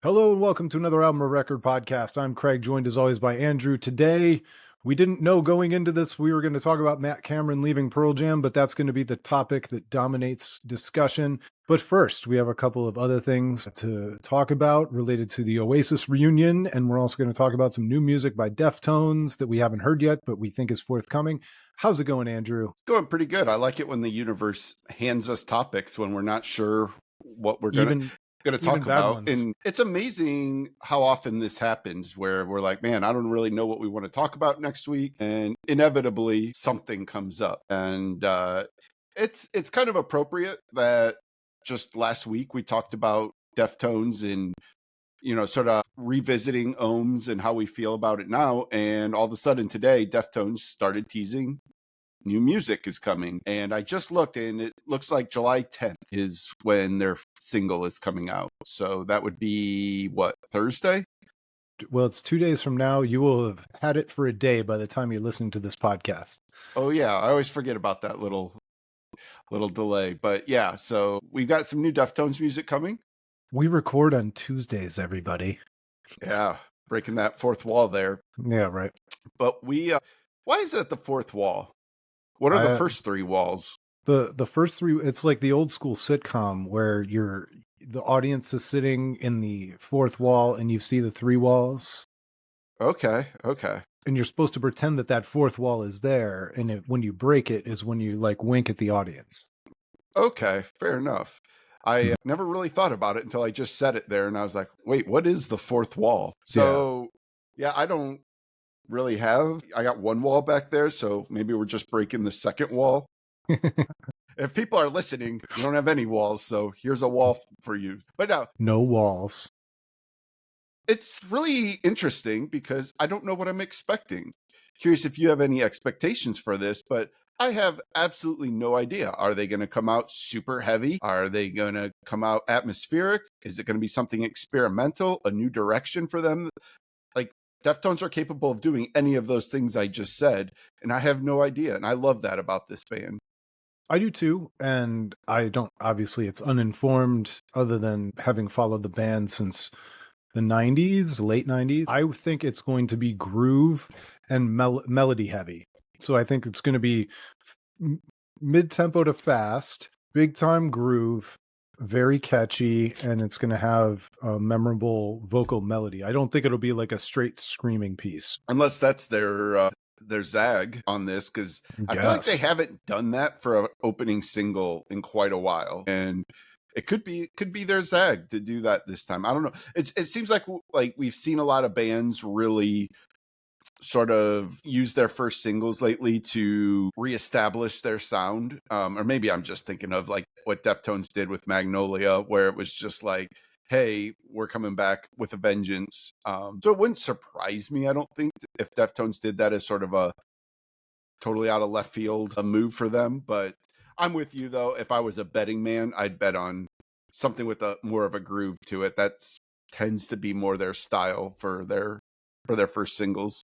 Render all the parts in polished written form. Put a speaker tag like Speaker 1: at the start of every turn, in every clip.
Speaker 1: Hello and welcome to another Album or Record podcast. I'm Craig, joined as always by Andrew. Today, we didn't know going into this we were going to talk about Matt Cameron leaving Pearl Jam, but that's going to be the topic that dominates discussion. But first, we have a couple of other things to talk about related to the Oasis reunion, and we're also going to talk about some new music by Deftones that we haven't heard yet, but we think is forthcoming. How's it going, Andrew?
Speaker 2: Going pretty good. I like it when the universe hands us topics when we're not sure what we're going to talk about. And it's amazing how often this happens where we're like, man, I don't really know what we want to talk about next week. And inevitably something comes up. And it's kind of appropriate that just last week we talked about Deftones and, sort of revisiting Ohms and how we feel about it now. And all of a sudden today, Deftones started teasing new music is coming. And I just looked and it looks like July 10th is when their single is coming out. So that would be Thursday?
Speaker 1: Well, it's 2 days from now. You will have had it for a day by the time you're listening to this podcast.
Speaker 2: Oh yeah. I always forget about that little delay, but yeah. So we've got some new Deftones music coming.
Speaker 1: We record on Tuesdays, everybody.
Speaker 2: Yeah. Breaking that fourth wall there.
Speaker 1: Yeah, right.
Speaker 2: But why is that the fourth wall? What are the first three walls?
Speaker 1: The first three, it's like the old school sitcom where the audience is sitting in the fourth wall and you see the three walls.
Speaker 2: Okay.
Speaker 1: And you're supposed to pretend that fourth wall is there, and when you break it is when you like wink at the audience.
Speaker 2: Okay, fair enough. I never really thought about it until I just said it there, and I was like, wait, what is the fourth wall? So yeah, I don't really I got one wall back there, so maybe we're just breaking the second wall. If people are listening, you don't have any walls, so here's a wall for you. But
Speaker 1: no walls.
Speaker 2: It's really interesting because I don't know what I'm expecting. Curious if you have any expectations for this, but I have absolutely no idea. Are they going to come out super heavy? Are they going to come out atmospheric? Is it going to be something experimental, a new direction for them? Deftones are capable of doing any of those things I just said, and I have no idea. And I love that about this band.
Speaker 1: I do too, and I don't, obviously it's uninformed other than having followed the band since the 90s, late 90s. I think it's going to be groove and melody heavy. So I think it's going to be mid-tempo to fast, big time groove, very catchy, and it's going to have a memorable vocal melody. I don't think it'll be like a straight screaming piece.
Speaker 2: Unless that's their zag on this, because I feel like they haven't done that for an opening single in quite a while. And it could be their zag to do that this time. I don't know. It seems like we've seen a lot of bands really sort of use their first singles lately to reestablish their sound. Or maybe I'm just thinking of like what Deftones did with Magnolia, where it was just like, hey, we're coming back with a vengeance. So it wouldn't surprise me, I don't think, if Deftones did that as sort of a totally out of left field a move for them. But I'm with you, though. If I was a betting man, I'd bet on something with more of a groove to it. That tends to be more their style for their first singles.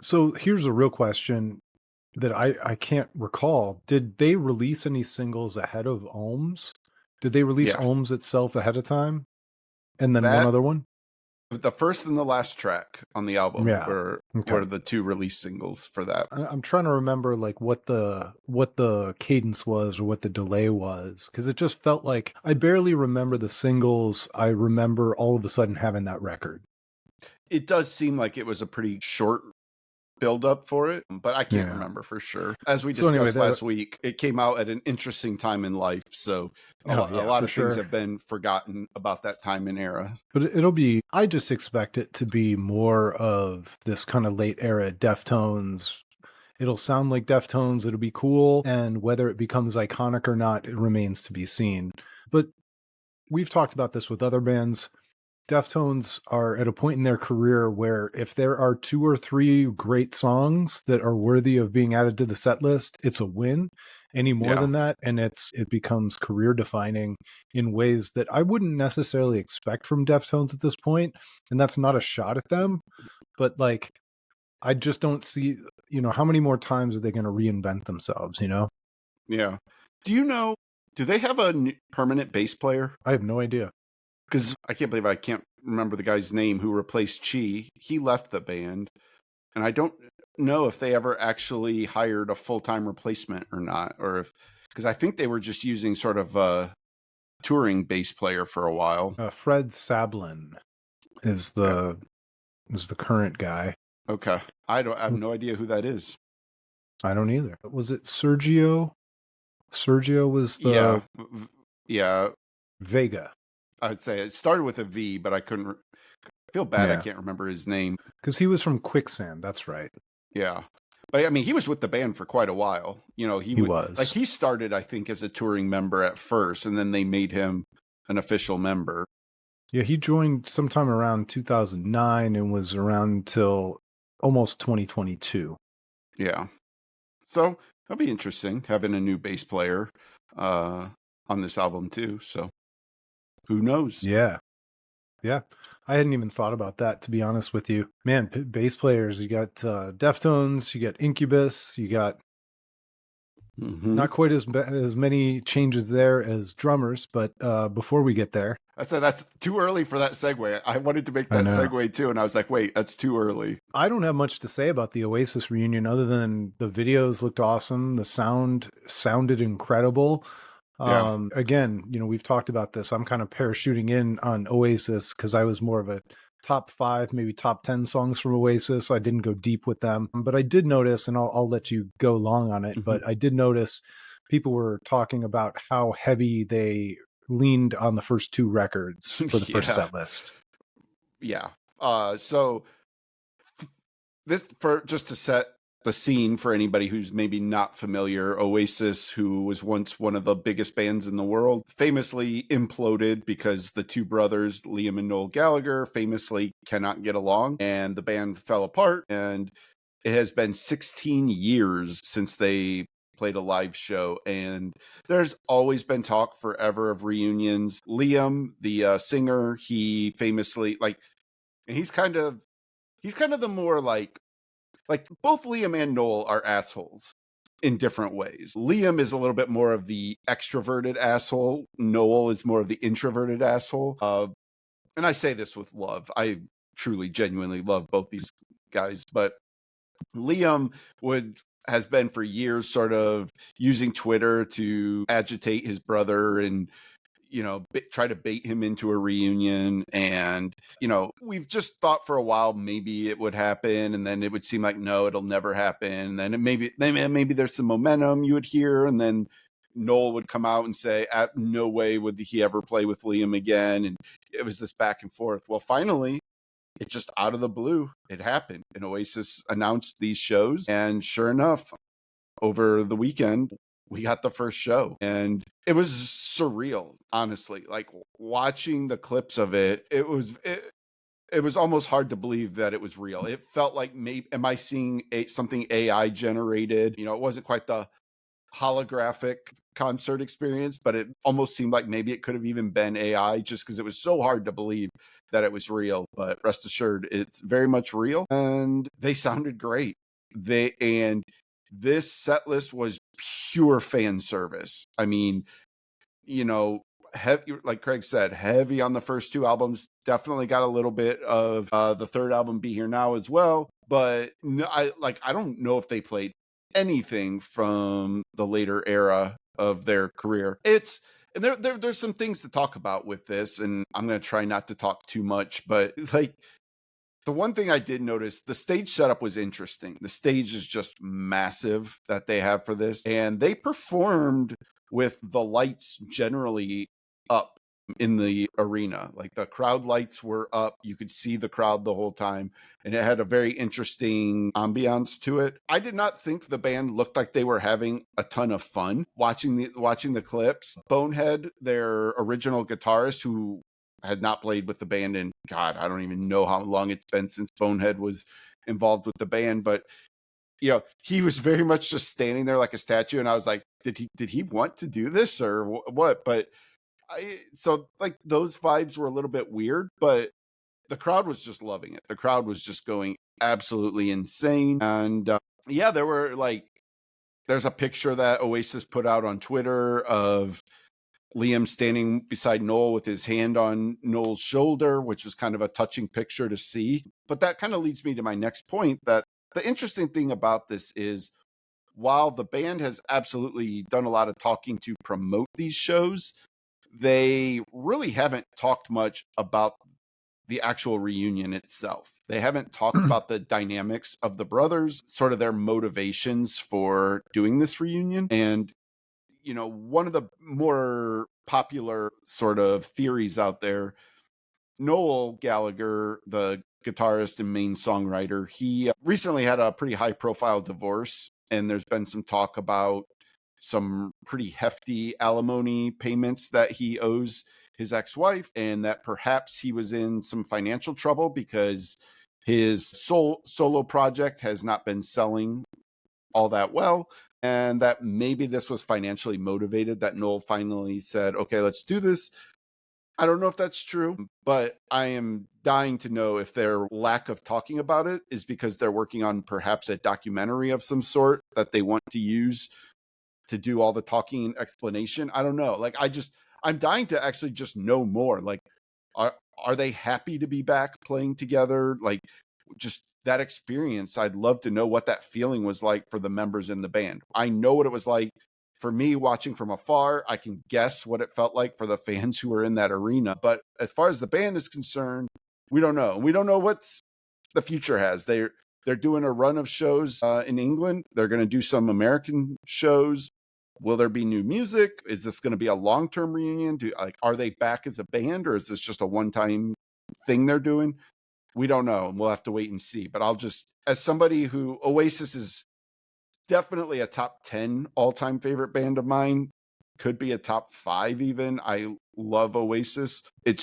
Speaker 1: So here's a real question that I can't recall. Did they release any singles ahead of Ohms? Did they release Ohms itself ahead of time? And then one other one?
Speaker 2: The first and the last track on the album were the two release singles for that.
Speaker 1: I'm trying to remember like what the cadence was or what the delay was, because it just felt like I barely remember the singles. I remember all of a sudden having that record.
Speaker 2: It does seem like it was a pretty short build up for it, but I can't remember for sure. As we discussed last week, it came out at an interesting time in life, so a lot of things have been forgotten about that time and era.
Speaker 1: But I just expect it to be more of this kind of late era Deftones. It'll sound like Deftones, it'll be cool, and whether it becomes iconic or not, it remains to be seen. But we've talked about this with other bands. Deftones are at a point in their career where if there are 2 or 3 great songs that are worthy of being added to the set list, it's a win. Any more than that, and it becomes career defining in ways that I wouldn't necessarily expect from Deftones at this point. And that's not a shot at them, but like, I just don't see, how many more times are they going to reinvent themselves,
Speaker 2: Yeah. Do they have a permanent bass player?
Speaker 1: I have no idea.
Speaker 2: Because I can't believe I can't remember the guy's name who replaced Chi. He left the band, and I don't know if they ever actually hired a full-time replacement or not, or if, because I think they were just using sort of a touring bass player for a while.
Speaker 1: Fred Sablin is the current guy.
Speaker 2: Okay, I have no idea who that is.
Speaker 1: I don't either. Was it Sergio? Sergio was the
Speaker 2: yeah
Speaker 1: Vega.
Speaker 2: I'd say it started with a V, but I couldn't. I feel bad. I can't remember his name
Speaker 1: because he was from Quicksand. That's right.
Speaker 2: Yeah. But I mean, he was with the band for quite a while. You know, he was. Like, he started, I think, as a touring member at first, and then they made him an official member.
Speaker 1: Yeah, he joined sometime around 2009 and was around till almost 2022.
Speaker 2: Yeah. So that'll be interesting, having a new bass player on this album too. So who knows?
Speaker 1: Yeah. Yeah. I hadn't even thought about that, to be honest with you. Man, bass players, you got Deftones, you got Incubus, you got not quite as many changes there as drummers, but before we get there.
Speaker 2: I said that's too early for that segue. I wanted to make that segue too, and I was like, wait, that's too early.
Speaker 1: I don't have much to say about the Oasis reunion other than the videos looked awesome. The sound sounded incredible. Again, you know, we've talked about this. I'm kind of parachuting in on Oasis because I was more of a top 5, maybe top 10 songs from Oasis. So I didn't go deep with them, but I did notice, and I'll let you go long on it, but I did notice people were talking about how heavy they leaned on the first 2 records for the first set list.
Speaker 2: Yeah. So this, for just to set the scene for anybody who's maybe not familiar, Oasis, who was once one of the biggest bands in the world, famously imploded because the 2 brothers, Liam and Noel Gallagher, famously cannot get along, and the band fell apart. And it has been 16 years since they played a live show, and there's always been talk forever of reunions. Liam, the singer, he famously, like, and he's kind of the more like both Liam and Noel are assholes in different ways. Liam is a little bit more of the extroverted asshole. Noel is more of the introverted asshole. And I say this with love. I truly, genuinely love both these guys, but Liam has been for years sort of using Twitter to agitate his brother and, you know, try to bait him into a reunion. And, you know, we've just thought for a while maybe it would happen, and then it would seem like, no, it'll never happen. And then maybe there's some momentum you would hear, and then Noel would come out and say, no way would he ever play with Liam again. And it was this back and forth. Well, finally, it just out of the blue, it happened. And Oasis announced these shows, and sure enough, over the weekend, we got the first show, and it was surreal, honestly. Like, watching the clips of it, it was almost hard to believe that it was real. It felt like, maybe, am I seeing something AI generated? You know, it wasn't quite the holographic concert experience, but it almost seemed like maybe it could have even been AI, just because it was so hard to believe that it was real. But rest assured, it's very much real, and they sounded great. This set list was pure fan service. I mean, you know, heavy, like Craig said, heavy on the first 2 albums. Definitely got a little bit of the third album, Be Here Now, as well. But I don't know if they played anything from the later era of their career. And there's some things to talk about with this, and I'm going to try not to talk too much, but like, the one thing I did notice, the stage setup was interesting. The stage is just massive that they have for this, and they performed with the lights generally up in the arena. Like, the crowd lights were up. You could see the crowd the whole time, and it had a very interesting ambiance to it. I did not think the band looked like they were having a ton of fun watching the clips. Bonehead, their original guitarist, who had not played with the band in, God, I don't even know how long it's been since Bonehead was involved with the band, but, you know, he was very much just standing there like a statue, and I was like, did he want to do this or what? But so like, those vibes were a little bit weird, but the crowd was just loving it. The crowd was just going absolutely insane. And there's a picture that Oasis put out on Twitter of Liam standing beside Noel with his hand on Noel's shoulder, which was kind of a touching picture to see. But that kind of leads me to my next point, that the interesting thing about this is, while the band has absolutely done a lot of talking to promote these shows, they really haven't talked much about the actual reunion itself. They haven't talked about the dynamics of the brothers, sort of their motivations for doing this reunion. And, you know, one of the more popular sort of theories out there, Noel Gallagher, the guitarist and main songwriter, he recently had a pretty high profile divorce. And there's been some talk about some pretty hefty alimony payments that he owes his ex-wife, and that perhaps he was in some financial trouble because his solo project has not been selling all that well, and that maybe this was financially motivated, that Noel finally said, okay, let's do this. I don't know if that's true, but I am dying to know if their lack of talking about it is because they're working on perhaps a documentary of some sort that they want to use to do all the talking and explanation. I don't know. Like, I'm dying to actually just know more. Like, are they happy to be back playing together? Like, just that experience. I'd love to know what that feeling was like for the members in the band. I know what it was like for me watching from afar. I can guess what it felt like for the fans who were in that arena. But as far as the band is concerned, we don't know. We don't know what the future has. They're doing a run of shows in England. They're going to do some American shows. Will there be new music? Is this going to be a long-term reunion? Are they back as a band, or is this just a one-time thing they're doing? We don't know. We'll have to wait and see. But as somebody who, Oasis is definitely a top 10 all-time favorite band of mine, could be a top 5 even. I love Oasis. It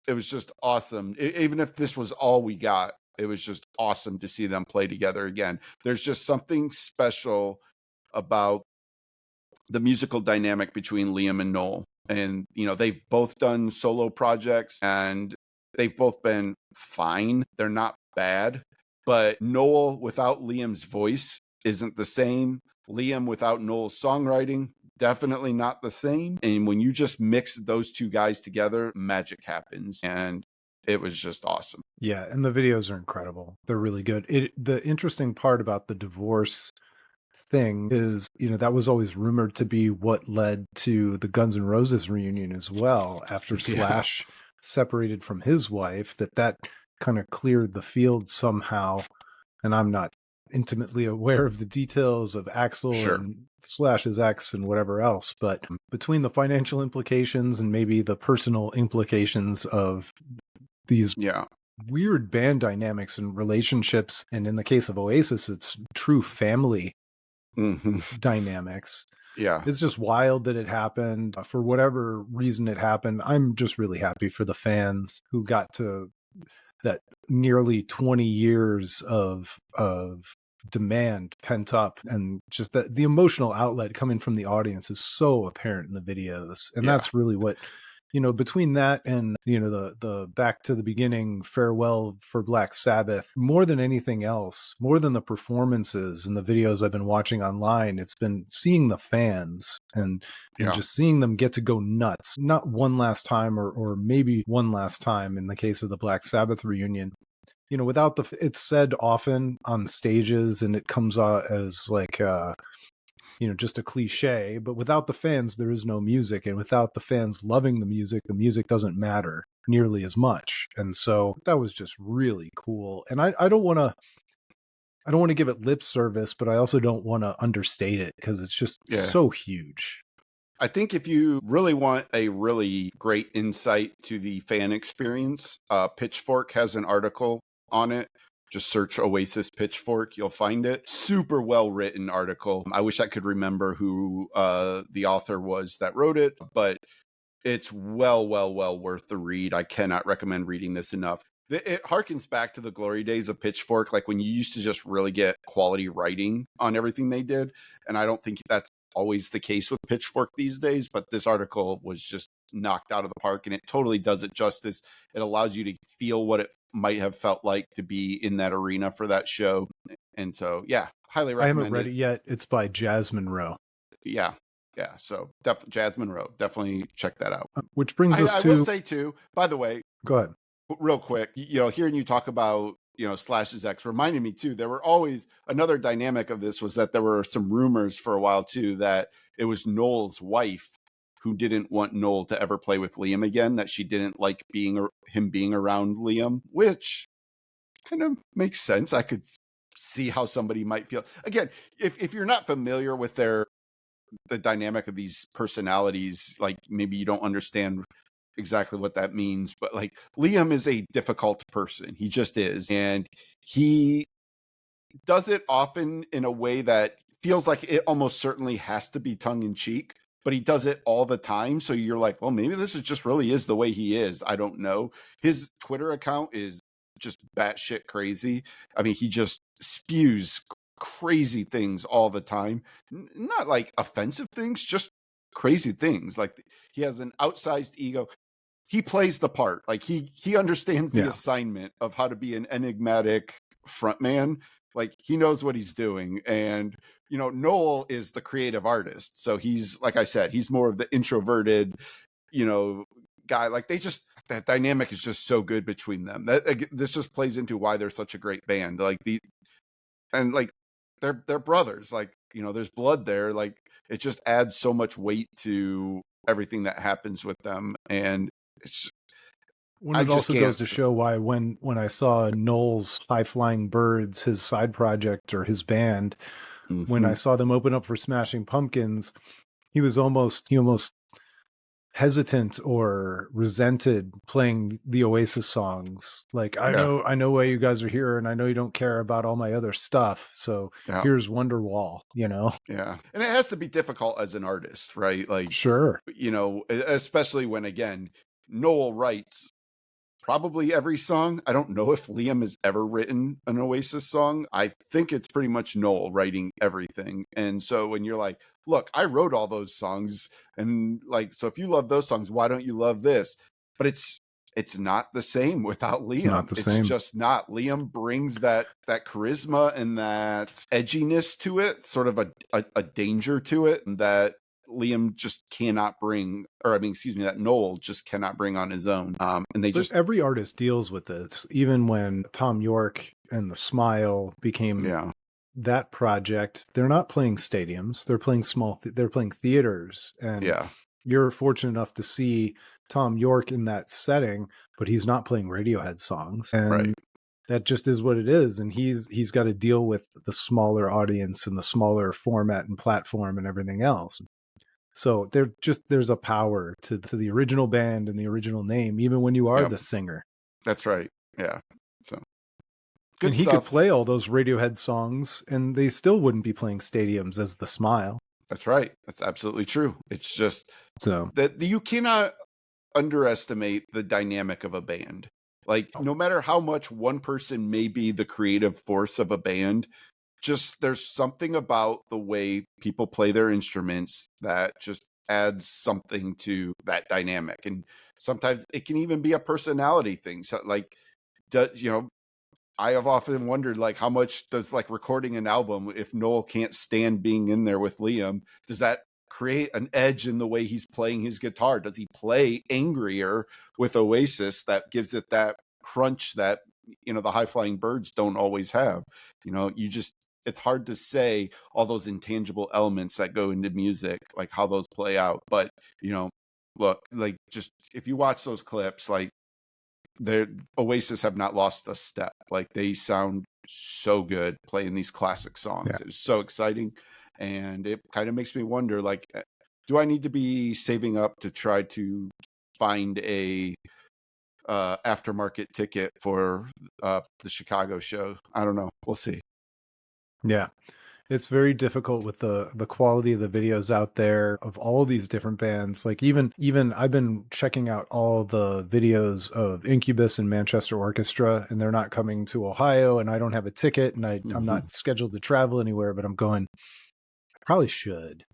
Speaker 2: was just awesome. Even if this was all we got, it was just awesome to see them play together again. There's just something special about the musical dynamic between Liam and Noel. And, you know, they've both done solo projects and they've both been fine. They're not bad. But Noel without Liam's voice isn't the same. Liam without Noel's songwriting, definitely not the same. And when you just mix those two guys together, magic happens. And it was just awesome.
Speaker 1: Yeah, and the videos are incredible. They're really good. The interesting part about the divorce thing is, you know, that was always rumored to be what led to the Guns N' Roses reunion as well, after Slash separated from his wife, that kind of cleared the field somehow. And I'm not intimately aware of the details of Axl and Slash's ex and whatever else, but between the financial implications and maybe the personal implications of these weird band dynamics and relationships, and in the case of Oasis, it's true family dynamics.
Speaker 2: Yeah.
Speaker 1: It's just wild that it happened. For whatever reason it happened, I'm just really happy for the fans who got to that nearly 20 years of demand pent up, and just that the emotional outlet coming from the audience is so apparent in the videos. And that's really what, you know, between that and, you know, the Back to the Beginning farewell for Black Sabbath, more than anything else, more than the performances and the videos I've been watching online, it's been seeing the fans and just seeing them get to go nuts, not one last time or maybe one last time in the case of the Black Sabbath reunion. You know, without it's said often on stages and it comes out as like, you know, just a cliche, but without the fans, there is no music. And without the fans loving the music doesn't matter nearly as much. And so that was just really cool. And I don't want to give it lip service, but I also don't want to understate it because it's just so huge.
Speaker 2: I think if you really want a really great insight to the fan experience, Pitchfork has an article on it. Just search Oasis Pitchfork, you'll find it. Super well written article. I wish I could remember who the author was that wrote it, but it's well worth the read. I cannot recommend reading this enough. It harkens back to the glory days of Pitchfork, like when you used to just really get quality writing on everything they did. And I don't think that's always the case with Pitchfork these days, but this article was just knocked out of the park, and it totally does it justice. It allows you to feel what it might have felt like to be in that arena for that show. And so, yeah, highly recommend it.
Speaker 1: I haven't read it yet. It's by Jasmine Rowe.
Speaker 2: Yeah. Yeah. So Jasmine Rowe, definitely check that out.
Speaker 1: Which brings us
Speaker 2: I will
Speaker 1: to.
Speaker 2: say too, by the way,
Speaker 1: Go ahead.
Speaker 2: real quick, hearing you talk about, Slash's ex reminded me too, there were always another dynamic of this was that there were some rumors for a while too that it was Noel's wife who didn't want Noel to ever play with Liam again, that she didn't like him being around Liam, which kind of makes sense. I could see how somebody might feel. Again, if you're not familiar with the dynamic of these personalities, like maybe you don't understand exactly what that means, but like Liam is a difficult person. He just is. And he does it often in a way that feels like it almost certainly has to be tongue in cheek, but he does it all the time. So you're like, well, maybe this is just really is the way he is. I don't know. His Twitter account is just batshit crazy. I mean, he just spews crazy things all the time. Not like offensive things, just crazy things. Like he has an outsized ego. He plays the part. Like he understands the assignment of how to be an enigmatic frontman. Like he knows what he's doing. And Noel is the creative artist, so he's, like I said, he's more of the introverted guy. Like that dynamic is just so good between them. This just plays into why they're such a great band. Like they're brothers. Like there's blood there. Like it just adds so much weight to everything that happens with them. And it's,
Speaker 1: When it also goes to show why when I saw Noel's High Flying Birds, his side project or his band, when I saw them open up for Smashing Pumpkins, he almost hesitant or resented playing the Oasis songs. Like, I know why you guys are here, and I know you don't care about all my other stuff. So here's Wonderwall,
Speaker 2: Yeah. And it has to be difficult as an artist, right? Like,
Speaker 1: sure.
Speaker 2: Especially when, again, Noel writes probably every song. I don't know if Liam has ever written an Oasis song. I think it's pretty much Noel writing everything. And so when you're like, look, I wrote all those songs, and like, so if you love those songs, why don't you love this? But it's not the same without Liam.
Speaker 1: It's not the same.
Speaker 2: Just not. Liam brings that charisma and that edginess to it, sort of a danger to it that Liam just cannot bring, that Noel just cannot bring on his own.
Speaker 1: Every artist deals with this. Even when Tom York and the Smile became that project, they're not playing stadiums. They're playing they're playing theaters. And you're fortunate enough to see Tom York in that setting, but he's not playing Radiohead songs. And that just is what it is. And he's got to deal with the smaller audience and the smaller format and platform and everything else. So there's a power to the original band and the original name, even when you are the singer.
Speaker 2: That's right. Yeah. So
Speaker 1: good and he stuff. Could play all those Radiohead songs, and they still wouldn't be playing stadiums as the Smile.
Speaker 2: That's right. That's absolutely true. It's just that you cannot underestimate the dynamic of a band. Like no matter how much one person may be the creative force of a band, just there's something about the way people play their instruments that just adds something to that dynamic. And sometimes it can even be a personality thing. So like, I have often wondered, like, how much does like recording an album, if Noel can't stand being in there with Liam, does that create an edge in the way he's playing his guitar? Does he play angrier with Oasis that gives it that crunch that, the High Flying Birds don't always have? It's hard to say all those intangible elements that go into music, like how those play out. But, look, like just if you watch those clips, like Oasis have not lost a step. Like they sound so good playing these classic songs. It's so exciting. And it kind of makes me wonder, like, do I need to be saving up to try to find a aftermarket ticket for the Chicago show? I don't know. We'll see.
Speaker 1: Yeah. It's very difficult with the quality of the videos out there of all these different bands. Like even I've been checking out all the videos of Incubus and Manchester Orchestra, and they're not coming to Ohio, and I don't have a ticket, and I'm not scheduled to travel anywhere, but I'm going, I probably should.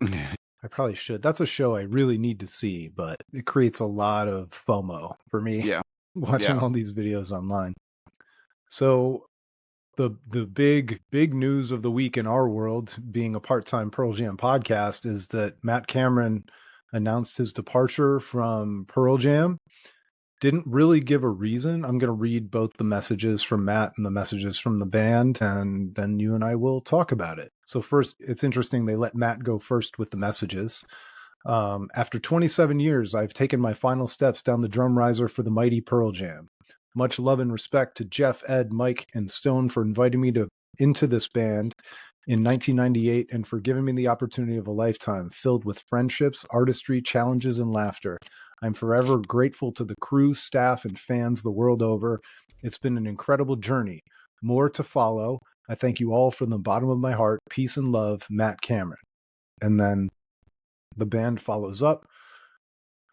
Speaker 1: That's a show I really need to see, but it creates a lot of FOMO for me watching all these videos online. So the big news of the week in our world, being a part-time Pearl Jam podcast, is that Matt Cameron announced his departure from Pearl Jam. Didn't really give a reason. I'm going to read both the messages from Matt and the messages from the band, and then you and I will talk about it. So first, it's interesting they let Matt go first with the messages. After 27 years, I've taken my final steps down the drum riser for the mighty Pearl Jam. Much love and respect to Jeff, Ed, Mike, and Stone for inviting me into this band in 1998 and for giving me the opportunity of a lifetime filled with friendships, artistry, challenges, and laughter. I'm forever grateful to the crew, staff, and fans the world over. It's been an incredible journey. More to follow. I thank you all from the bottom of my heart. Peace and love, Matt Cameron. And then the band follows up.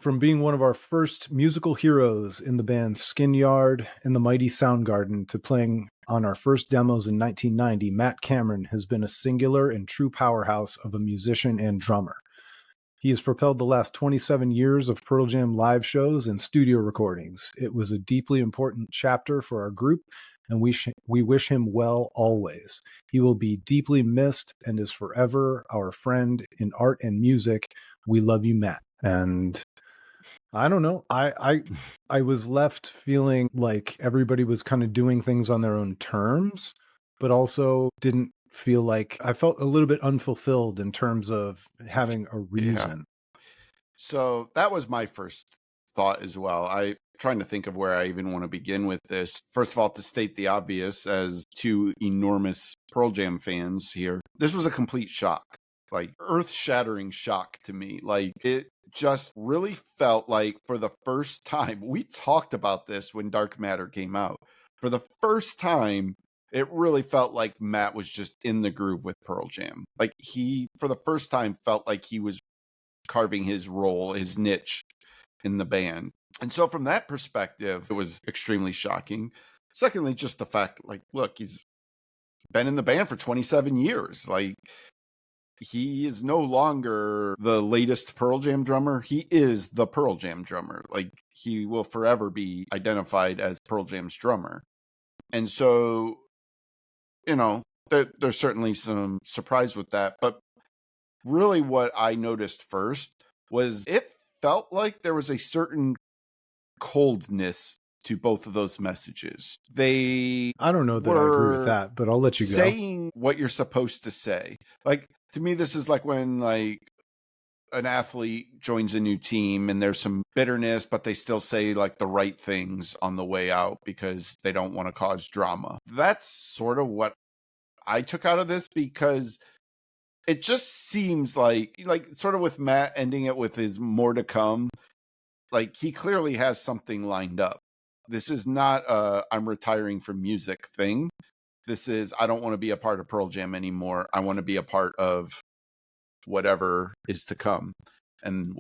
Speaker 1: From being one of our first musical heroes in the band's Skin Yard and the mighty Soundgarden to playing on our first demos in 1990, Matt Cameron has been a singular and true powerhouse of a musician and drummer. He has propelled the last 27 years of Pearl Jam live shows and studio recordings. It was a deeply important chapter for our group, and we wish him well always. He will be deeply missed and is forever our friend in art and music. We love you, Matt. And I don't know. I was left feeling like everybody was kind of doing things on their own terms, but also didn't feel like I felt a little bit unfulfilled in terms of having a reason.
Speaker 2: Yeah. So that was my first thought as well. I trying to think of where I even want to begin with this. First of all, to state the obvious, as two enormous Pearl Jam fans here, this was a complete shock. Like earth-shattering shock to me. Like it just really felt like for the first time, we talked about this when Dark Matter came out. For the first time, it really felt like Matt was just in the groove with Pearl Jam. Like he, for the first time, felt like he was carving his role, his niche in the band. And so from that perspective, it was extremely shocking. Secondly, just the fact, like, look, he's been in the band for 27 years. Like, he is no longer the latest Pearl Jam drummer. He is the Pearl Jam drummer. Like, he will forever be identified as Pearl Jam's drummer. And so, you know, there's certainly some surprise with that. But really what I noticed first was it felt like there was a certain coldness to both of those messages. I
Speaker 1: don't know that I agree with that, but I'll let you go.
Speaker 2: Saying what you're supposed to say. Like, to me, this is like when like an athlete joins a new team and there's some bitterness, but they still say like the right things on the way out because they don't want to cause drama. That's sort of what I took out of this, because it just seems like sort of with Matt ending it with his more to come, like he clearly has something lined up. This is not a I'm retiring from music thing. This is, I don't want to be a part of Pearl Jam anymore. I want to be a part of whatever is to come. And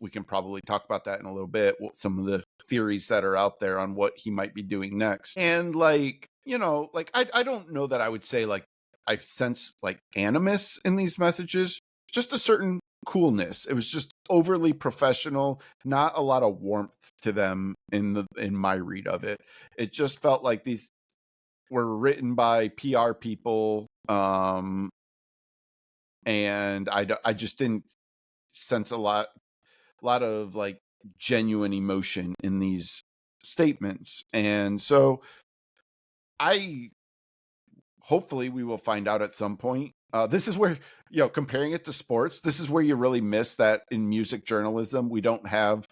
Speaker 2: we can probably talk about that in a little bit. Some of the theories that are out there on what he might be doing next. And like, you know, like I don't know that I would say like I've sensed like animus in these messages, just a certain coolness. It was just overly professional, not a lot of warmth to them in my read of it. It just felt like these were written by PR people, and I just didn't sense a lot of like genuine emotion in these statements. And so hopefully we will find out at some point. This is where, you know, comparing it to sports, this is where you really miss that in music journalism. We don't have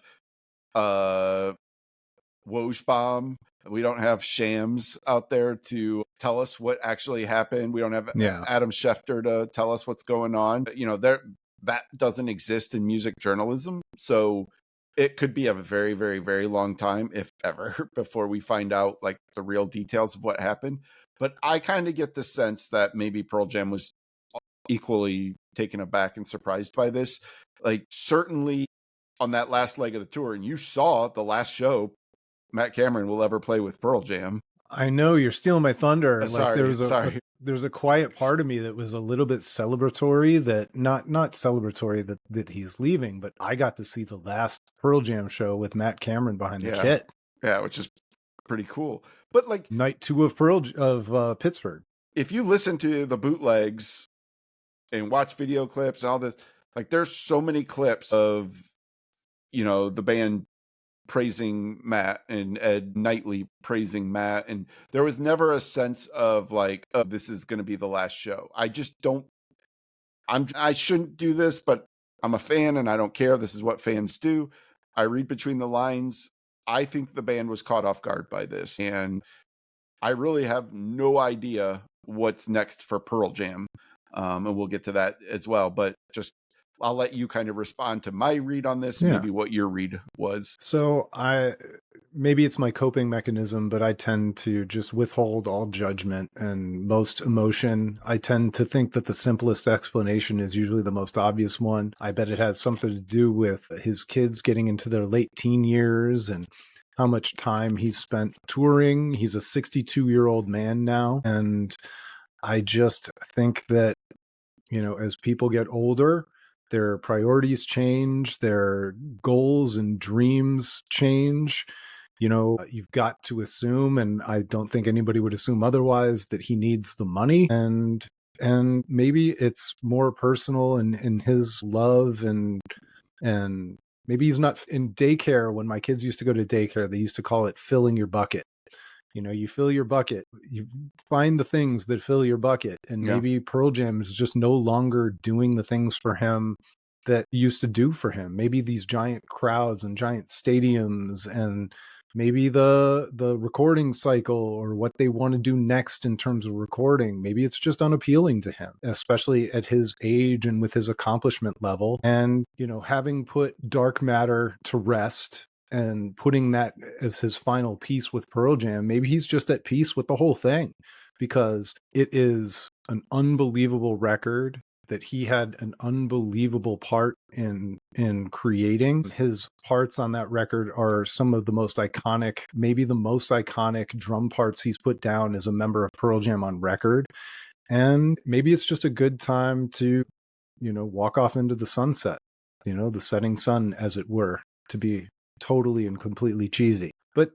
Speaker 2: Wojbomb. We don't have Shams out there to tell us what actually happened. We don't have Adam Schefter to tell us what's going on. You know, that doesn't exist in music journalism. So it could be a very, very, very long time, if ever, before we find out like the real details of what happened. But I kind of get the sense that maybe Pearl Jam was equally taken aback and surprised by this. Like, certainly on that last leg of the tour, and you saw the last show Matt Cameron will ever play with Pearl Jam.
Speaker 1: I know, you're stealing my thunder.
Speaker 2: Sorry,
Speaker 1: there's a quiet part of me that was a little bit celebratory, that not celebratory that he's leaving, but I got to see the last Pearl Jam show with Matt Cameron behind the kit.
Speaker 2: Yeah, which is pretty cool. But like
Speaker 1: night 2 of Pittsburgh.
Speaker 2: If you listen to the bootlegs and watch video clips and all this, like there's so many clips of, the band praising Matt and Ed Knightley praising Matt. And there was never a sense of like, oh, this is going to be the last show. I just don't, I shouldn't do this, but I'm a fan and I don't care. This is what fans do. I read between the lines. I think the band was caught off guard by this. And I really have no idea what's next for Pearl Jam. And we'll get to that as well. But just, I'll let you kind of respond to my read on this, maybe what your read was.
Speaker 1: So maybe it's my coping mechanism, but I tend to just withhold all judgment and most emotion. I tend to think that the simplest explanation is usually the most obvious one. I bet it has something to do with his kids getting into their late teen years and how much time he's spent touring. He's a 62-year-old man now. And I just think that, as people get older, their priorities change, their goals and dreams change. You've got to assume, and I don't think anybody would assume otherwise, that he needs the money. And maybe it's more personal in his love and maybe he's not in daycare. When my kids used to go to daycare, they used to call it filling your bucket. You fill your bucket, you find the things that fill your bucket. And maybe Pearl Jam is just no longer doing the things for him that used to do for him. Maybe these giant crowds and giant stadiums, and maybe the recording cycle or what they want to do next in terms of recording, maybe it's just unappealing to him, especially at his age and with his accomplishment level. And, having put Dark Matter to rest and putting that as his final piece with Pearl Jam, maybe he's just at peace with the whole thing, because it is an unbelievable record that he had an unbelievable part in creating. His parts on that record are some of the most iconic, maybe the most iconic drum parts he's put down as a member of Pearl Jam on record. And maybe it's just a good time to, walk off into the sunset, the setting sun, as it were, to be totally and completely cheesy. But,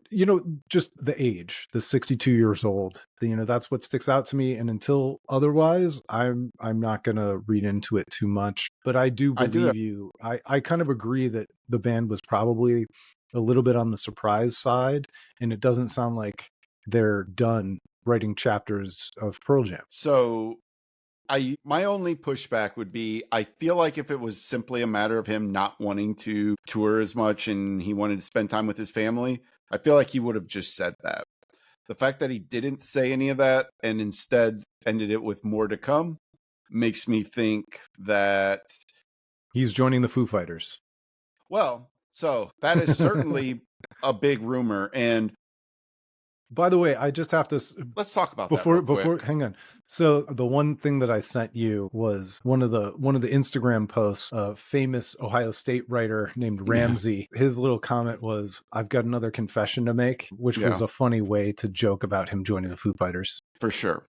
Speaker 1: just the age, the 62 years old, that's what sticks out to me. And until otherwise, I'm not going to read into it too much. But I do believe you. I kind of agree that the band was probably a little bit on the surprise side. And it doesn't sound like they're done writing chapters of Pearl Jam.
Speaker 2: So my only pushback would be, I feel like if it was simply a matter of him not wanting to tour as much and he wanted to spend time with his family, I feel like he would have just said that. The fact that he didn't say any of that and instead ended it with more to come makes me think that
Speaker 1: he's joining the Foo Fighters.
Speaker 2: Well, so that is certainly a big rumor. And
Speaker 1: by the way, I just have to
Speaker 2: let's talk about
Speaker 1: before hang on. So the one thing that I sent you was one of the Instagram posts of famous Ohio State writer named Ramsey. Yeah. His little comment was, "I've got another confession to make," which was a funny way to joke about him joining the Foo Fighters.
Speaker 2: For sure.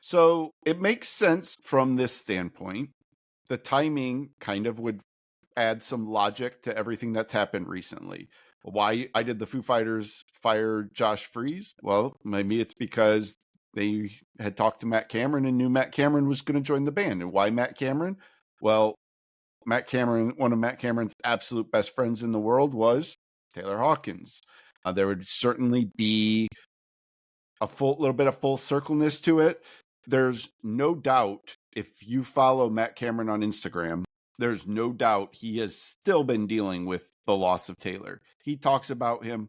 Speaker 2: So it makes sense from this standpoint. The timing kind of would add some logic to everything that's happened recently. Why did the Foo Fighters fire Josh Freese? Well, maybe it's because they had talked to Matt Cameron and knew Matt Cameron was going to join the band. And why Matt Cameron? Well, Matt Cameron, one of Matt Cameron's absolute best friends in the world, was Taylor Hawkins. There would certainly be a little bit of full circleness to it. There's no doubt, if you follow Matt Cameron on Instagram, there's no doubt he has still been dealing with the loss of Taylor. He talks about him